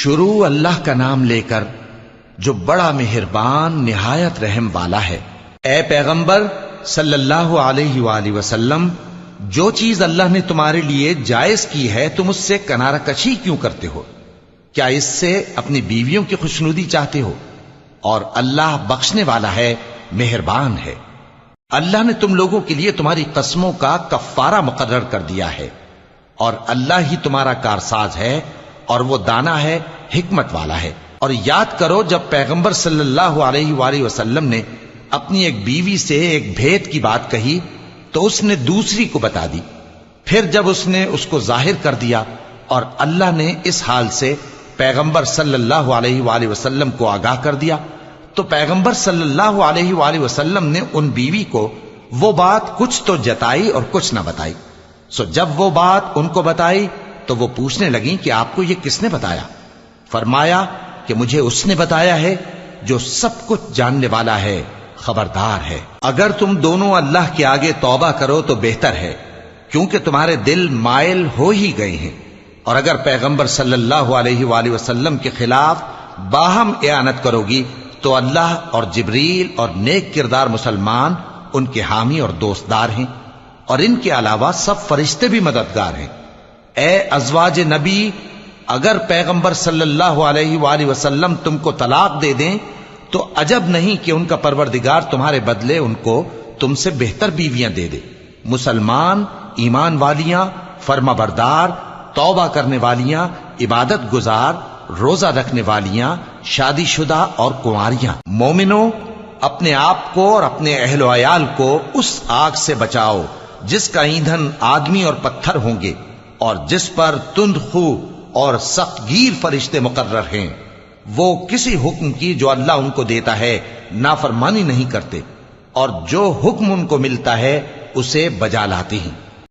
شروع اللہ کا نام لے کر جو بڑا مہربان نہایت رحم والا ہے۔ اے پیغمبر صلی اللہ علیہ وآلہ وسلم، جو چیز اللہ نے تمہارے لیے جائز کی ہے تم اس سے کنارہ کشی کیوں کرتے ہو؟ کیا اس سے اپنی بیویوں کی خوشنودی چاہتے ہو؟ اور اللہ بخشنے والا ہے، مہربان ہے۔ اللہ نے تم لوگوں کے لیے تمہاری قسموں کا کفارہ مقرر کر دیا ہے، اور اللہ ہی تمہارا کارساز ہے، اور وہ دانا ہے، حکمت والا ہے۔ اور یاد کرو جب پیغمبر صلی اللہ علیہ وآلہ وسلم نے اپنی ایک بیوی سے ایک بھید کی بات کہی تو اس نے دوسری کو بتا دی، پھر جب اس نے اس کو ظاہر کر دیا اور اللہ نے اس حال سے پیغمبر صلی اللہ علیہ وآلہ وسلم کو آگاہ کر دیا تو پیغمبر صلی اللہ علیہ وآلہ وسلم نے ان بیوی کو وہ بات کچھ تو جتائی اور کچھ نہ بتائی۔ سو جب وہ بات ان کو بتائی تو وہ پوچھنے لگیں کہ آپ کو یہ کس نے بتایا؟ فرمایا کہ مجھے اس نے بتایا ہے جو سب کچھ جاننے والا ہے، خبردار ہے۔ اگر تم دونوں اللہ کے آگے توبہ کرو تو بہتر ہے، کیونکہ تمہارے دل مائل ہو ہی گئے ہیں۔ اور اگر پیغمبر صلی اللہ علیہ وآلہ وسلم کے خلاف باہم اعانت کرو گی تو اللہ اور جبریل اور نیک کردار مسلمان ان کے حامی اور دوستدار ہیں، اور ان کے علاوہ سب فرشتے بھی مددگار ہیں۔ اے ازواج نبی، اگر پیغمبر صلی اللہ علیہ وآلہ وسلم تم کو طلاق دے دیں تو عجب نہیں کہ ان کا پروردگار تمہارے بدلے ان کو تم سے بہتر بیویاں دے دے، مسلمان، ایمان والیاں، فرما بردار، توبہ کرنے والیاں، عبادت گزار، روزہ رکھنے والیاں، شادی شدہ اور کنواریاں۔ مومنوں، اپنے آپ کو اور اپنے اہل و عیال کو اس آگ سے بچاؤ جس کا ایندھن آدمی اور پتھر ہوں گے، اور جس پر تند خو اور سخت گیر فرشتے مقرر ہیں۔ وہ کسی حکم کی جو اللہ ان کو دیتا ہے نافرمانی نہیں کرتے، اور جو حکم ان کو ملتا ہے اسے بجا لاتے ہیں۔